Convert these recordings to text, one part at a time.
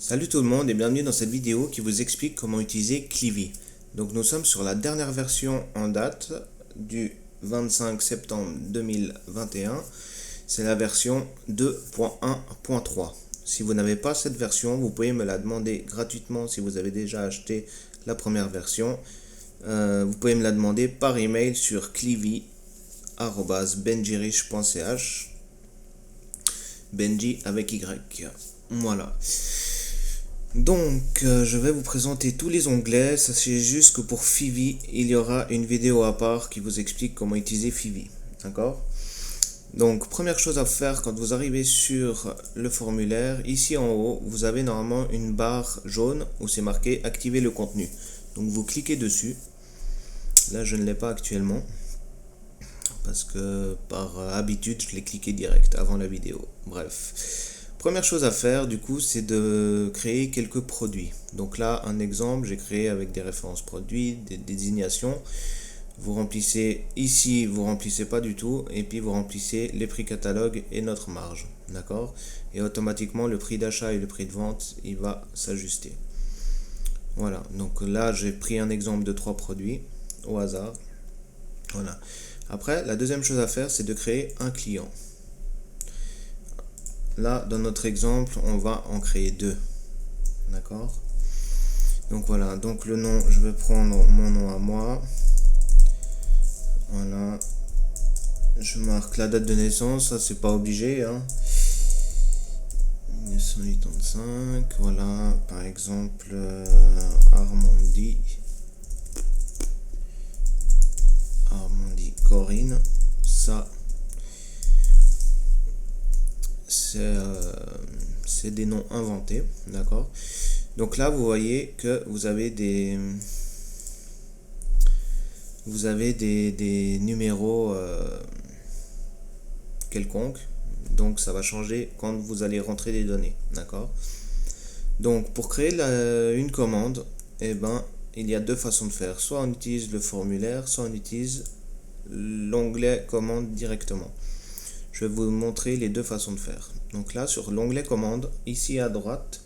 Salut tout le monde et bienvenue dans cette vidéo qui vous explique comment utiliser Clivy. Donc nous sommes sur la dernière version en date du 25 septembre 2021. C'est la version 2.1.3. Si vous n'avez pas cette version, vous pouvez me la demander gratuitement si vous avez déjà acheté la première version. Vous pouvez me la demander par email sur clivy@benjirich.ch. Benji avec Y. Voilà. Donc, je vais vous présenter tous les onglets. Sachez juste que pour Fivi, il y aura une vidéo à part qui vous explique comment utiliser Fivi. D'accord? Donc, première chose à faire quand vous arrivez sur le formulaire, ici en haut, vous avez normalement une barre jaune où c'est marqué activer le contenu. Donc, vous cliquez dessus. Là, je ne l'ai pas actuellement parce que par habitude, je l'ai cliqué direct avant la vidéo. Bref. Première chose à faire du coup, c'est de créer quelques produits. Donc là, un exemple, j'ai créé avec des références produits, des désignations. Vous remplissez ici, vous remplissez pas du tout, et puis vous remplissez les prix catalogue et notre marge, d'accord? Et automatiquement, le prix d'achat et le prix de vente, il va s'ajuster. Voilà, donc là, j'ai pris un exemple de 3 produits au hasard. Voilà. Après, la deuxième chose à faire, c'est de créer un client. Là, dans notre exemple, on va en créer 2. D'accord? Donc voilà, donc le nom, je vais prendre mon nom à moi. Voilà. Je marque la date de naissance, ça c'est pas obligé. 1985, voilà, par exemple, Armandie Corinne, ça. C'est des noms inventés, d'accord? Donc là, vous voyez que vous avez des numéros quelconques. Donc ça va changer quand vous allez rentrer des données, d'accord? Donc pour créer une commande, eh ben, il y a deux façons de faire. Soit on utilise le formulaire, soit on utilise l'onglet commande directement. Je vais vous montrer les deux façons de faire. Donc là, sur l'onglet commande, ici à droite,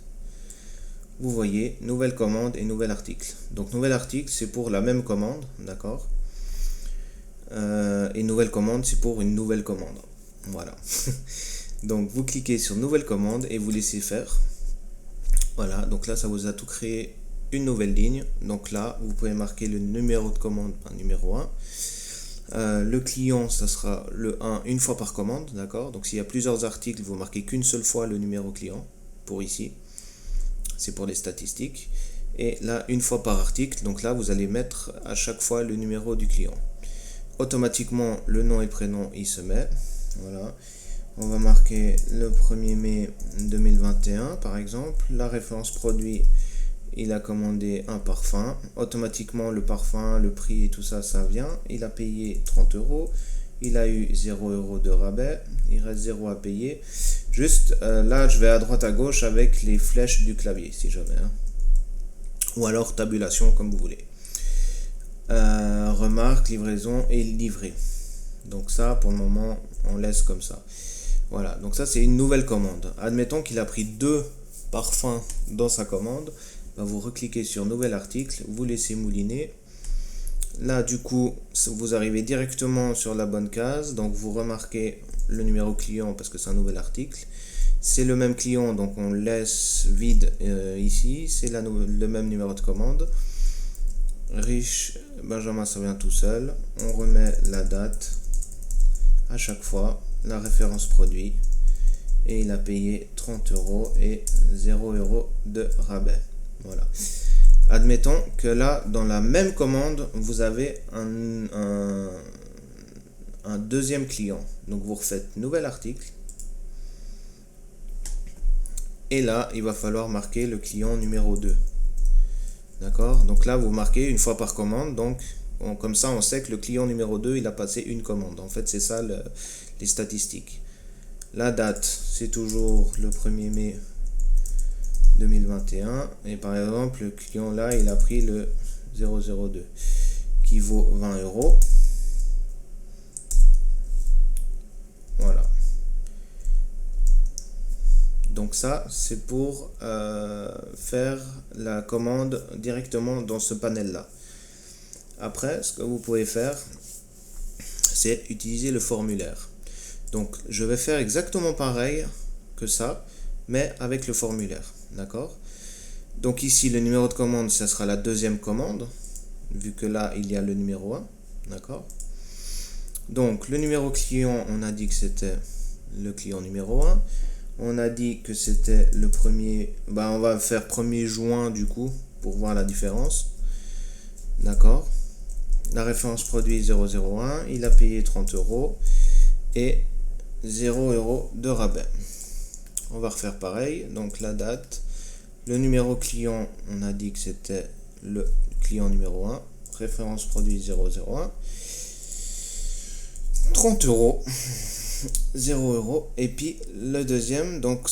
vous voyez nouvelle commande et nouvel article. Donc nouvel article, c'est pour la même commande, d'accord? Et nouvelle commande, c'est pour une nouvelle commande. Voilà. Donc vous cliquez sur nouvelle commande et vous laissez faire. Voilà, donc là, ça vous a tout créé une nouvelle ligne. Donc là, vous pouvez marquer le numéro de commande, numéro 1. Le client, ça sera le 1 une fois par commande, d'accord? Donc s'il y a plusieurs articles, vous marquez qu'une seule fois le numéro client, pour ici. C'est pour les statistiques. Et là, une fois par article, donc là, vous allez mettre à chaque fois le numéro du client. Automatiquement, le nom et prénom, il se met. Voilà. On va marquer le 1er mai 2021, par exemple. La référence produit, il a commandé un parfum. Automatiquement, le parfum, le prix et tout ça, ça vient. Il a payé 30 €. Il a eu 0 € de rabais. Il reste 0 à payer. Juste là, je vais à droite à gauche avec les flèches du clavier, si jamais. Ou alors tabulation, comme vous voulez. Remarque, livraison et livré. Donc ça, pour le moment, on laisse comme ça. Voilà, donc ça, c'est une nouvelle commande. Admettons qu'il a pris 2 parfums dans sa commande. Vous recliquez sur nouvel article, vous laissez mouliner. Là, du coup, vous arrivez directement sur la bonne case. Donc, vous remarquez le numéro client parce que c'est un nouvel article. C'est le même client, donc on laisse vide ici. C'est le même numéro de commande. Riche, Benjamin, ça vient tout seul. On remet la date à chaque fois, la référence produit. Et il a payé 30 € et 0 € de rabais. Voilà. Admettons que là, dans la même commande, vous avez un deuxième client. Donc vous refaites nouvel article. Et là, il va falloir marquer le client numéro 2. D'accord? Donc là, vous marquez une fois par commande. Donc comme ça, on sait que le client numéro 2, il a passé une commande. En fait, c'est ça les statistiques. La date, c'est toujours le 1er mai 2021. Et par exemple, le client là, il a pris le 002 qui vaut 20 €. Voilà. Donc ça, c'est pour faire la commande directement dans ce panel-là. Après, ce que vous pouvez faire, c'est utiliser le formulaire. Donc, je vais faire exactement pareil que ça, mais avec le formulaire. D'accord? Donc ici, le numéro de commande, ça sera la deuxième commande, vu que là, il y a le numéro 1. D'accord? Donc, le numéro client, on a dit que c'était le client numéro 1. On a dit que c'était le premier... on va faire 1er juin, du coup, pour voir la différence. D'accord? La référence produit 001. Il a payé 30 € et 0 € de rabais. On va refaire pareil. Donc, la date... Le numéro client, on a dit que c'était le client numéro 1. Référence produit 001. 30 €. 0 €. Et puis le deuxième, donc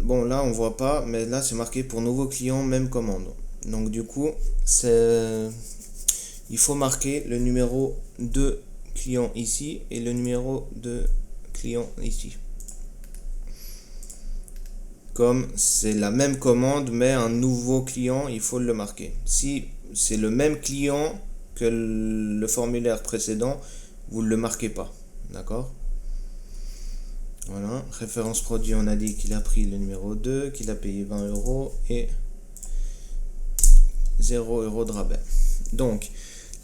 bon là on voit pas, mais là c'est marqué pour nouveau client, même commande. Donc du coup, il faut marquer le numéro de client ici et le numéro de client ici. Comme c'est la même commande mais un nouveau client, il faut le marquer. Si c'est le même client que le formulaire précédent, vous ne le marquez pas. D'accord? Voilà. Référence produit, on a dit qu'il a pris le numéro 2, qu'il a payé 20 € et 0 € de rabais. Donc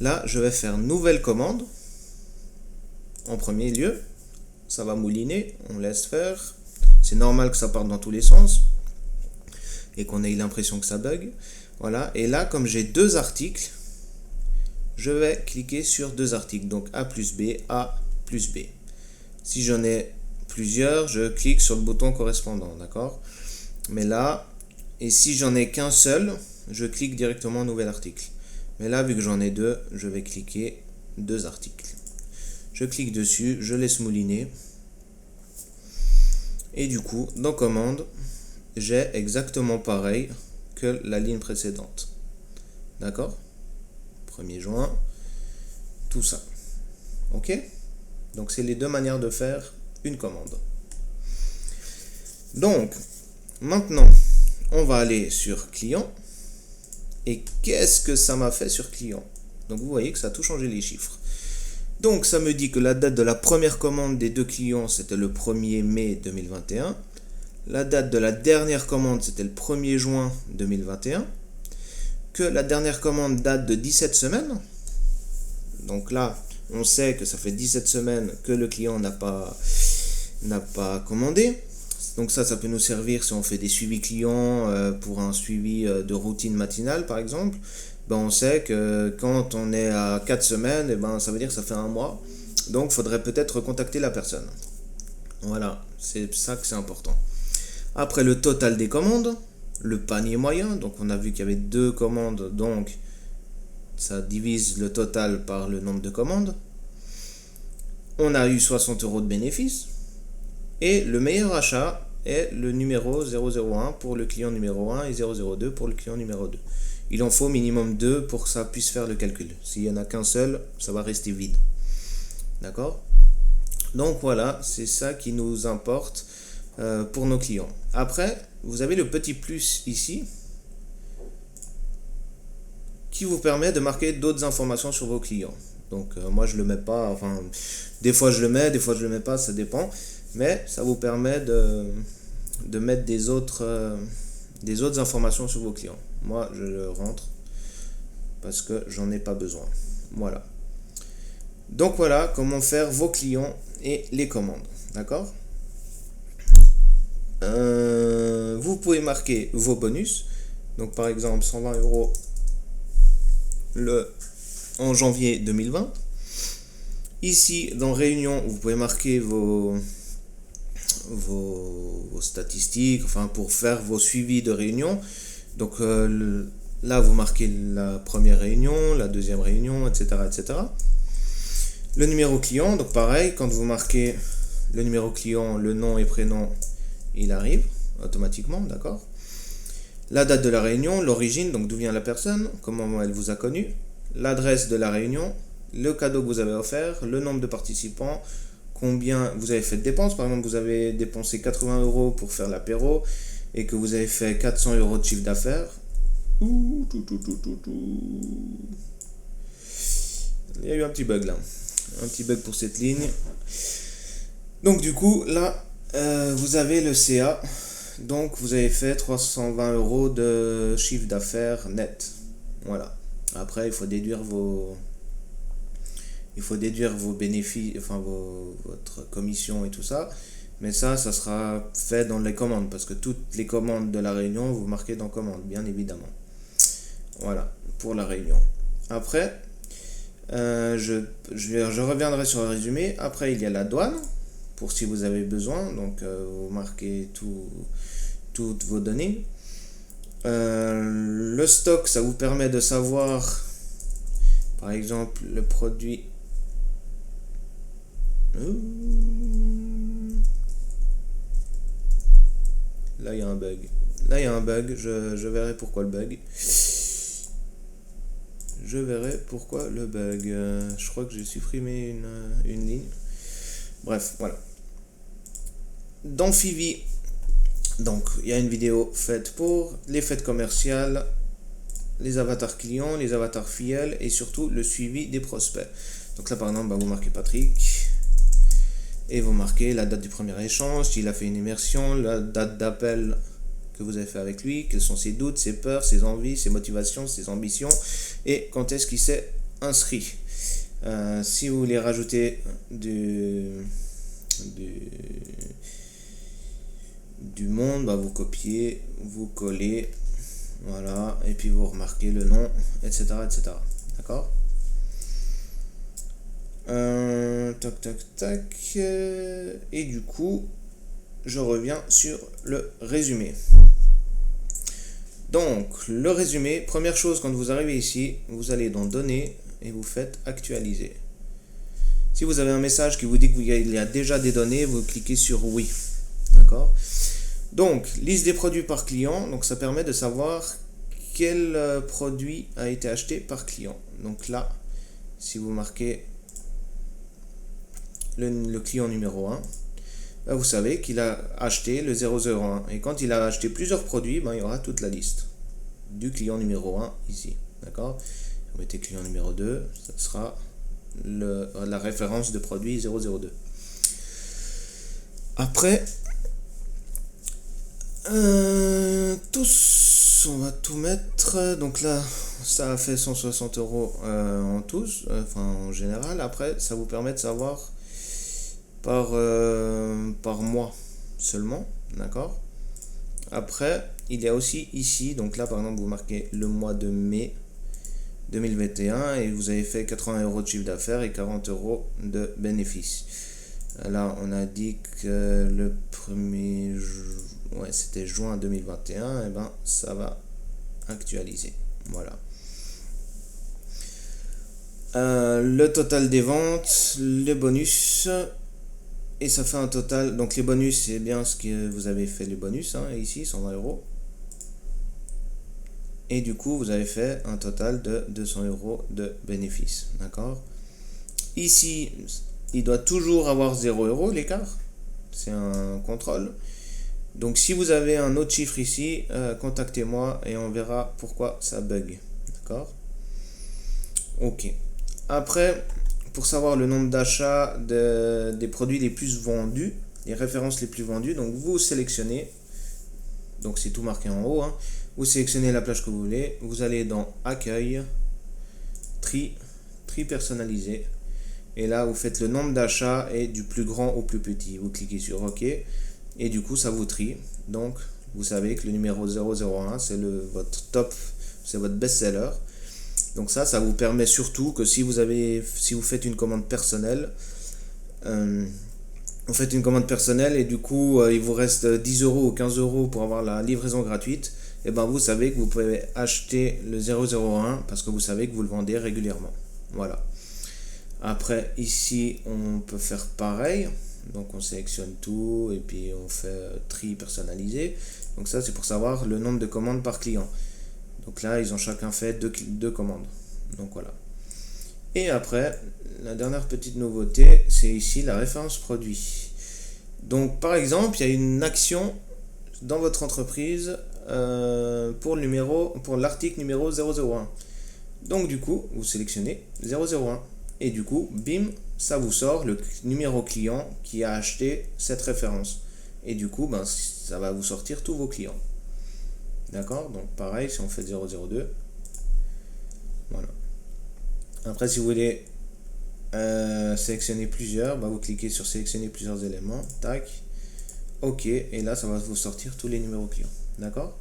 là, je vais faire nouvelle commande. En premier lieu, ça va mouliner, on laisse faire. C'est normal que ça parte dans tous les sens et qu'on ait l'impression que ça bug. Voilà. Et là, comme j'ai deux articles, je vais cliquer sur deux articles. Donc A plus B, A plus B. Si j'en ai plusieurs, je clique sur le bouton correspondant. D'accord? Mais là, et si j'en ai qu'un seul, je clique directement nouvel article. Mais là, vu que j'en ai deux, je vais cliquer deux articles. Je clique dessus, je laisse mouliner. Et du coup, dans commande, j'ai exactement pareil que la ligne précédente. D'accord? 1er juin, tout ça. Ok? Donc, c'est les deux manières de faire une commande. Donc, maintenant, on va aller sur client. Et qu'est-ce que ça m'a fait sur client? Donc, vous voyez que ça a tout changé les chiffres. Donc, ça me dit que la date de la première commande des deux clients, c'était le 1er mai 2021. La date de la dernière commande, c'était le 1er juin 2021. Que la dernière commande date de 17 semaines. Donc là, on sait que ça fait 17 semaines que le client n'a pas commandé. Donc ça peut nous servir si on fait des suivis clients pour un suivi de routine matinale, par exemple. On sait que quand on est à 4 semaines, ça veut dire que ça fait un mois. Donc, il faudrait peut-être recontacter la personne. Voilà, c'est ça que c'est important. Après, le total des commandes, le panier moyen. Donc, on a vu qu'il y avait deux commandes. Donc, ça divise le total par le nombre de commandes. On a eu 60 € de bénéfice. Et le meilleur achat est le numéro 001 pour le client numéro 1 et 002 pour le client numéro 2. Il en faut minimum 2 pour que ça puisse faire le calcul. S'il n'y en a qu'un seul, ça va rester vide. D'accord? Donc voilà, c'est ça qui nous importe pour nos clients. Après, vous avez le petit plus ici qui vous permet de marquer d'autres informations sur vos clients. Donc moi je le mets pas, enfin des fois je le mets, des fois je le mets pas, ça dépend. Mais ça vous permet de mettre des autres informations sur vos clients. Moi, je le rentre parce que j'en ai pas besoin. Voilà. Donc voilà comment faire vos clients et les commandes. D'accord? Vous pouvez marquer vos bonus. Donc par exemple 120 € en janvier 2020. Ici dans Réunion, vous pouvez marquer vos statistiques, enfin pour faire vos suivis de réunion. Donc là vous marquez la première réunion, la deuxième réunion, etc., etc. Le numéro client, donc pareil, quand vous marquez le numéro client, le nom et prénom, il arrive automatiquement, d'accord? La date de la réunion, l'origine, donc d'où vient la personne, comment elle vous a connu, l'adresse de la réunion, le cadeau que vous avez offert, le nombre de participants, combien vous avez fait de dépenses. Par exemple, vous avez dépensé 80 € pour faire l'apéro et que vous avez fait 400 € de chiffre d'affaires. Il y a eu un petit bug là. Un petit bug pour cette ligne. Donc du coup, là, vous avez le CA. Donc vous avez fait 320 € de chiffre d'affaires net. Voilà. Après, il faut déduire vos bénéfices, enfin votre commission et tout ça. Mais ça sera fait dans les commandes, parce que toutes les commandes de la réunion, vous marquez dans commande, bien évidemment. Voilà, pour la réunion. Après, je reviendrai sur le résumé. Après, il y a la douane, pour si vous avez besoin. Donc, vous marquez toutes vos données. Le stock, ça vous permet de savoir, par exemple, le produit. Là, il y a un bug. Je verrai pourquoi le bug. Je crois que j'ai supprimé une ligne. Bref, voilà. Dans Fivi, donc il y a une vidéo faite pour les fêtes commerciales, les avatars clients, les avatars fidèles et surtout le suivi des prospects. Donc là par exemple, vous marquez Patrick et vous marquez la date du premier échange, s'il a fait une immersion, la date d'appel que vous avez fait avec lui, quels sont ses doutes, ses peurs, ses envies, ses motivations, ses ambitions et quand est-ce qu'il s'est inscrit. Si vous voulez rajouter du monde, vous copiez, vous collez, voilà, et puis vous remarquez le nom, etc. D'accord. Tac. Et du coup, je reviens sur le résumé. Donc, le résumé, première chose, quand vous arrivez ici, vous allez dans Données et vous faites Actualiser. Si vous avez un message qui vous dit qu'il y a déjà des données, vous cliquez sur Oui. D'accord. Donc, liste des produits par client. Donc, ça permet de savoir quel produit a été acheté par client. Donc là, si vous marquez le client numéro 1, vous savez qu'il a acheté le 001. Et quand il a acheté plusieurs produits, il y aura toute la liste du client numéro 1 ici. D'accord. Vous mettez client numéro 2, ça sera la référence de produit 002. Après, on va tout mettre. Donc là, ça a fait 160 € en tous, en général. Après, ça vous permet de savoir par mois seulement, d'accord. Après, il y a aussi ici, donc là par exemple, vous marquez le mois de mai 2021 et vous avez fait 80 € de chiffre d'affaires et 40 € de bénéfices. Là, on a dit que le 1er c'était juin 2021, et ça va actualiser. Voilà. Le total des ventes, les bonus, et ça fait un total. Donc les bonus, c'est bien ce que vous avez fait, les bonus, ici 120 €. Et du coup, vous avez fait un total de 200 € de bénéfices. D'accord. Ici, il doit toujours avoir 0 € l'écart. C'est un contrôle. Donc si vous avez un autre chiffre ici, contactez-moi et on verra pourquoi ça bug. D'accord. Ok. Après, pour savoir le nombre d'achats des produits les plus vendus, les références les plus vendues, donc vous sélectionnez, donc c'est tout marqué en haut, vous sélectionnez la plage que vous voulez, vous allez dans Accueil, Tri personnalisé, et là vous faites le nombre d'achats et du plus grand au plus petit. Vous cliquez sur OK, et du coup ça vous trie. Donc vous savez que le numéro 001 c'est votre top, c'est votre best-seller. Donc ça vous permet surtout que si vous faites une commande personnelle, vous faites une commande personnelle et du coup il vous reste 10 € ou 15 € pour avoir la livraison gratuite, et vous savez que vous pouvez acheter le 001 parce que vous savez que vous le vendez régulièrement. Voilà. Après ici on peut faire pareil, donc on sélectionne tout et puis on fait tri personnalisé. Donc ça c'est pour savoir le nombre de commandes par client. Donc là ils ont chacun fait deux commandes. Donc voilà. Et après, la dernière petite nouveauté, c'est ici la référence produit. Donc par exemple, il y a une action dans votre entreprise pour l'article numéro 001. Donc du coup, vous sélectionnez 001. Et du coup, bim, ça vous sort le numéro client qui a acheté cette référence. Et du coup, ben, ça va vous sortir tous vos clients. D'accord? Donc pareil, si on fait 002. Voilà. Après, si vous voulez sélectionner plusieurs, bah, vous cliquez sur sélectionner plusieurs éléments. Tac. OK. Et là, ça va vous sortir tous les numéros clients. D'accord?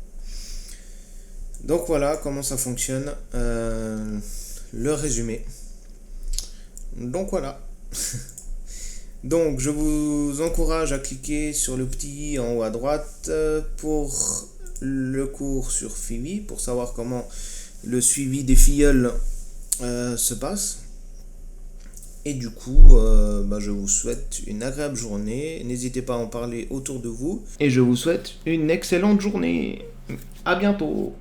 Donc voilà comment ça fonctionne. Le résumé. Donc voilà. Donc je vous encourage à cliquer sur le petit i en haut à droite pour le cours sur Fivi, pour savoir comment le suivi des filleuls se passe. Et du coup, je vous souhaite une agréable journée. N'hésitez pas à en parler autour de vous. Et je vous souhaite une excellente journée. À bientôt.